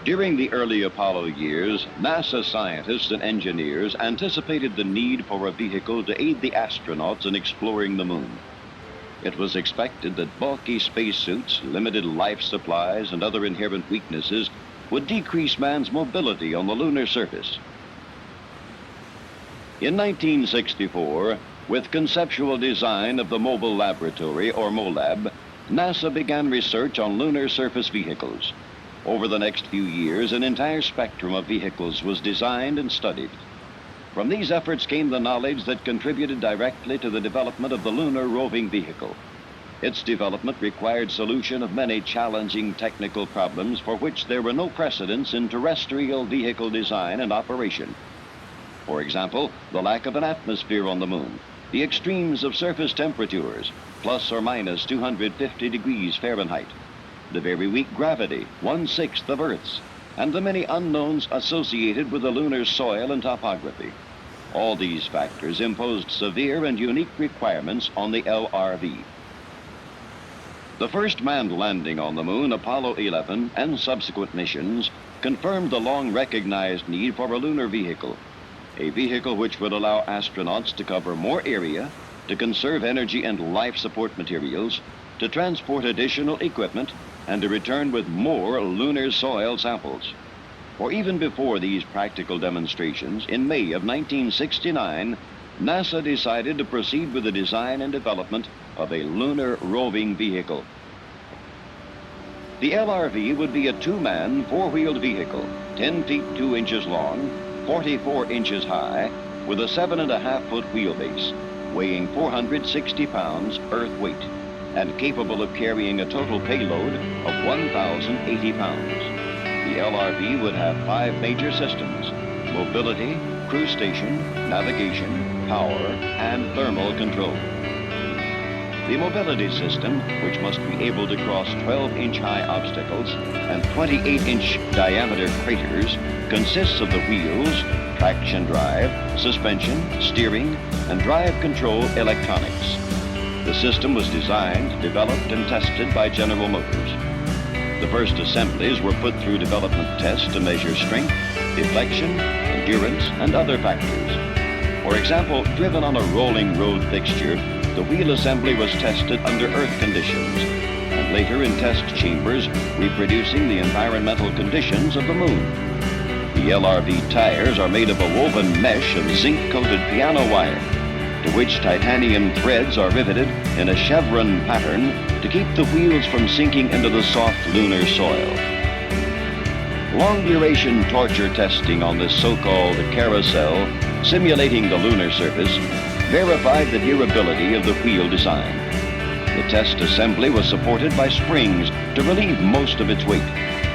During the early Apollo years, NASA scientists and engineers anticipated the need for a vehicle to aid the astronauts in exploring the moon. It was expected that bulky spacesuits, limited life supplies, and other inherent weaknesses would decrease man's mobility on the lunar surface. In 1964, with conceptual design of the Mobile Laboratory, or MOLAB, NASA began research on lunar surface vehicles. Over the next few years, an entire spectrum of vehicles was designed and studied. From these efforts came the knowledge that contributed directly to the development of the lunar roving vehicle. Its development required solution of many challenging technical problems for which there were no precedents in terrestrial vehicle design and operation. For example, the lack of an atmosphere on the moon, the extremes of surface temperatures, plus or minus 250 degrees Fahrenheit, the very weak gravity, 1/6 of Earth's, and the many unknowns associated with the lunar soil and topography. All these factors imposed severe and unique requirements on the LRV. The first manned landing on the moon, Apollo 11, and subsequent missions confirmed the long-recognized need for a lunar vehicle, a vehicle which would allow astronauts to cover more area, to conserve energy and life support materials, to transport additional equipment, and to return with more lunar soil samples. For even before these practical demonstrations, in May of 1969, NASA decided to proceed with the design and development of a lunar roving vehicle. The LRV would be a two-man, four-wheeled vehicle, 10 feet 2 inches long, 44 inches high, with a 7.5-foot wheelbase, weighing 460 pounds Earth weight, and capable of carrying a total payload of 1,080 pounds. The LRV would have 5 major systems: mobility, crew station, navigation, power, and thermal control. The mobility system, which must be able to cross 12-inch high obstacles and 28-inch diameter craters, consists of the wheels, traction drive, suspension, steering, and drive control electronics. The system was designed, developed, and tested by General Motors. The first assemblies were put through development tests to measure strength, deflection, endurance, and other factors. For example, driven on a rolling road fixture, the wheel assembly was tested under Earth conditions, and later in test chambers reproducing the environmental conditions of the moon. The LRV tires are made of a woven mesh of zinc-coated piano wire, to which titanium threads are riveted in a chevron pattern to keep the wheels from sinking into the soft lunar soil. Long-duration torture testing on this so-called carousel, simulating the lunar surface, verified the durability of the wheel design. The test assembly was supported by springs to relieve most of its weight,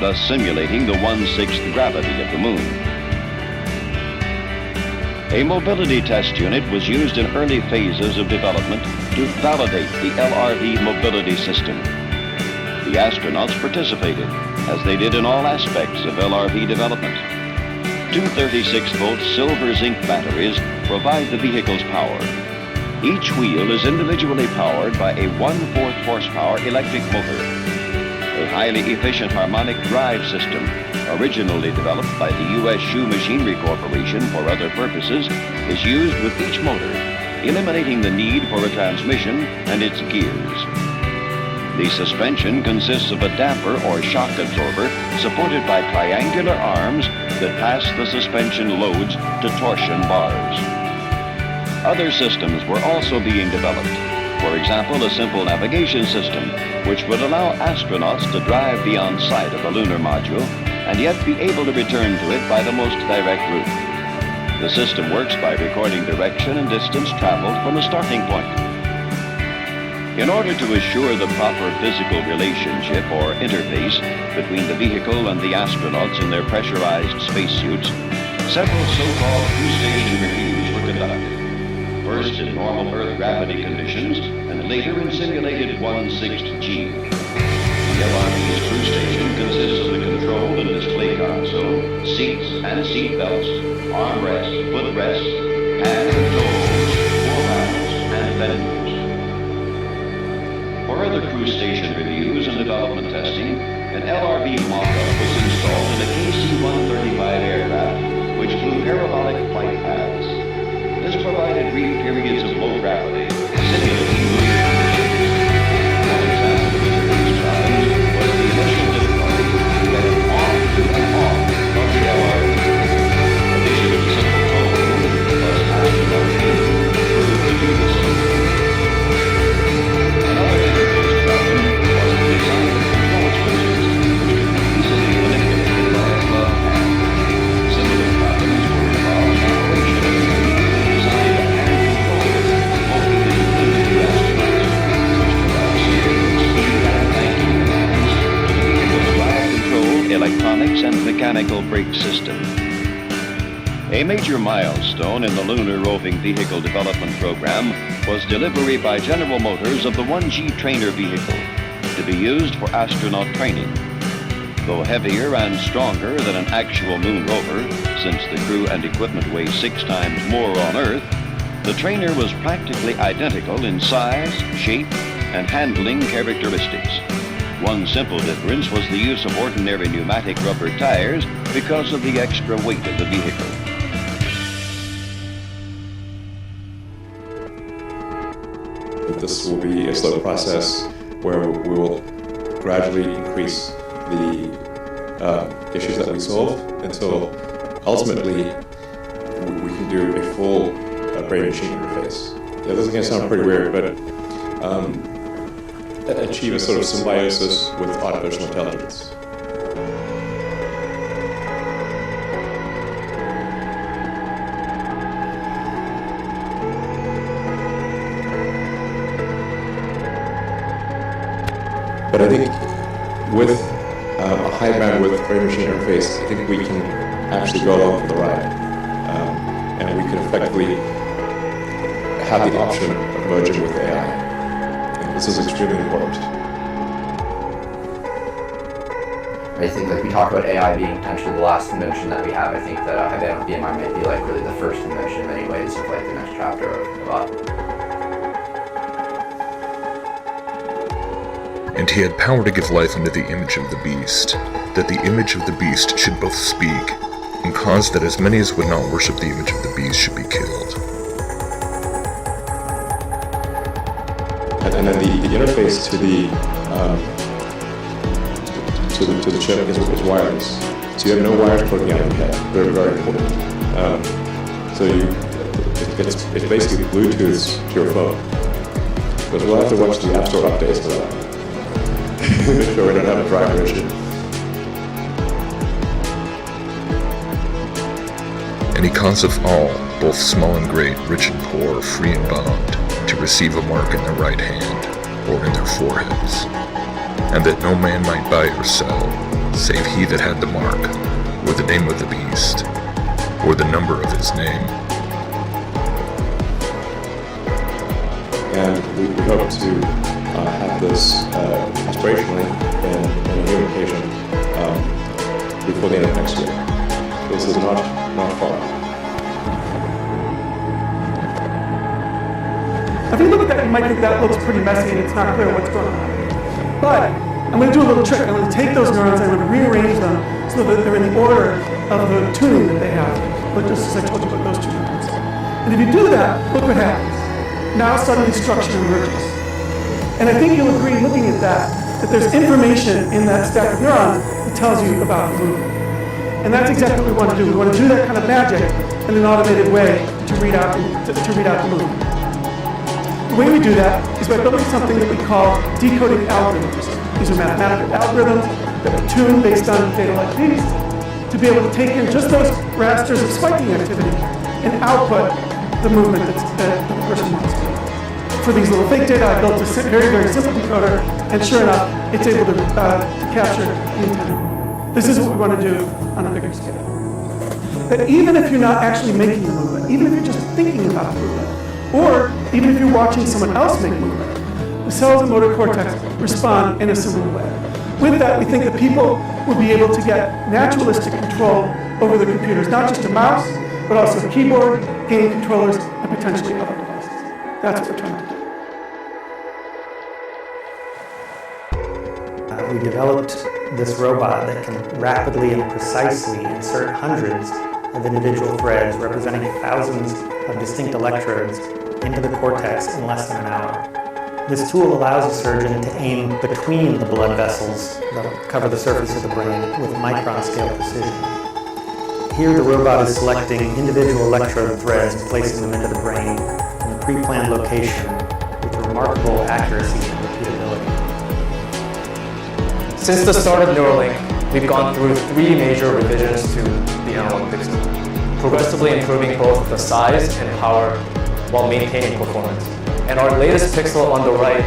thus simulating the 1/6 gravity of the moon. A mobility test unit was used in early phases of development to validate the LRV mobility system. The astronauts participated, as they did in all aspects of LRV development. Two 36-volt silver zinc batteries provide the vehicle's power. Each wheel is individually powered by a 1/4 horsepower electric motor. A highly efficient harmonic drive system, originally developed by the U.S. Shoe Machinery Corporation for other purposes, is used with each motor, eliminating the need for a transmission and its gears. The suspension consists of a damper or shock absorber supported by triangular arms that pass the suspension loads to torsion bars. Other systems were also being developed. For example, a simple navigation system, which would allow astronauts to drive beyond sight of the lunar module and yet be able to return to it by the most direct route. The system works by recording direction and distance traveled from a starting point. In order to assure the proper physical relationship or interface between the vehicle and the astronauts in their pressurized spacesuits, several so-called crew station reviews were conducted. First in normal Earth gravity conditions, and later in simulated 1/6 G. The LRV's crew station consists of the control and display console, seats and seat belts, armrests, footrests, hand controls, floor panels, and fenders. For other crew station reviews and development testing, an LRV mock-up was installed in a brief periods of low gravity, simulating lunar conditions. One example of these trials was the initial difficulty in getting on and off of the LRV. Initially, the simple toll was astronaut team proved to do the same. Another interface problem was the design of control switches, which could be easily manipulated by a gloved hand. Similar problems were involved in operation of a designed to hand control multi-mission Unity astronauts, which provides superior speed and banking commands to the vehicle's drive control, electronics, and mechanical brake system. A major milestone in the Lunar Roving Vehicle Development Program was delivery by General Motors of the 1G trainer vehicle to be used for astronaut training. Though heavier and stronger than an actual moon rover, since the crew and equipment weigh 6 times more on Earth, the trainer was practically identical in size, shape, and handling characteristics. One simple difference was the use of ordinary pneumatic rubber tires because of the extra weight of the vehicle. This will be a slow process where we will gradually increase the issues that we solve until ultimately we can do a full brain-machine interface. Yeah, this is going to sound pretty weird, but achieve a sort of symbiosis with artificial intelligence. But I think with a high bandwidth brain-machine interface, I think we can actually go along for the ride. And we can effectively have the option of merging with AI. And this is extremely important. I think like we talk about AI being potentially the last invention that we have. I think that high-bandwidth BMI might be like really the first invention in many ways of like the next chapter of And he had power to give life unto the image of the beast, that the image of the beast should both speak, and cause that as many as would not worship the image of the beast should be killed. And then the interface to the chip is wireless. So you have no wires plugging out of your head. Very, very important. It's basically Bluetooth to your phone. But we'll have to watch the App Store updates for that. Make sure we don't have a driver issue. And he causeth all, both small and great, rich and poor, free and bond, to receive a mark in their right hand, or in their foreheads, and that no man might buy or sell, save he that had the mark, or the name of the beast, or the number of his name. And we hope to have this aspirationally in a new location before the end of next year. This is not far. If you look at that, you might think that looks pretty messy and it's not clear what's going on. But I'm going to do a little trick. I'm going to take those neurons and I'm going to rearrange them so that they're in the order of the tuning that they have. But just as I told you about those two neurons. And if you do that, look what happens. Now suddenly structure emerges. And I think you'll agree looking at that there's information in that stack of neurons that tells you about the movement. And that's exactly what we want to do. We want to do that kind of magic in an automated way to read out the movement. The way we do that is by building something that we call decoding algorithms. These are mathematical algorithms that we tune based on data like these to be able to take in just those rasters of spiking activity and output the movement that the person wants to. For these little fake data, I built a very, very simple decoder, and sure enough, it's able to capture the intended. This is what we want to do on a bigger scale. That even if you're not actually making the movement, even if you're just thinking about the movement, or even if you're watching someone else make movement, the cells in motor cortex respond in a similar way. With that, we think that people will be able to get naturalistic control over the computers, not just a mouse, but also a keyboard, game controllers, and potentially other devices. That's what we're trying to do. We developed this robot that can rapidly and precisely insert hundreds of individual threads representing thousands of distinct electrodes into the cortex in less than an hour. This tool allows a surgeon to aim between the blood vessels that cover the surface of the brain with micron-scale precision. Here the robot is selecting individual electrode threads and placing them into the brain in a pre-planned location with remarkable accuracy and repeatability. Since the start of Neuralink, we've gone through 3 major revisions to the analog pixel, progressively improving both the size and power while maintaining performance. And our latest pixel on the right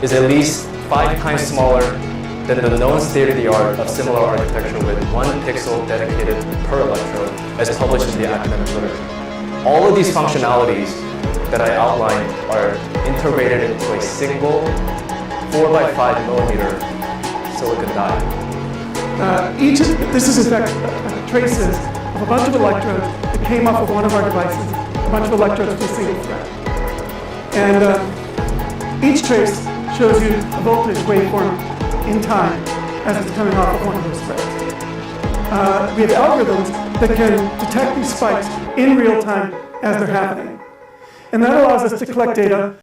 is at least 5 times smaller than the known state-of-the-art of similar architecture with 1 pixel dedicated per electrode, as published in the academic literature. All of these functionalities that I outlined are integrated into a single 4x5 millimeter silicon die. This is in fact traces of a bunch of electrodes that came off of one of our devices, a bunch of electrodes with a single thread. And each trace shows you a voltage waveform in time as it's coming off of one of those threads. We have algorithms that can detect these spikes in real time as they're happening. And that allows us to collect data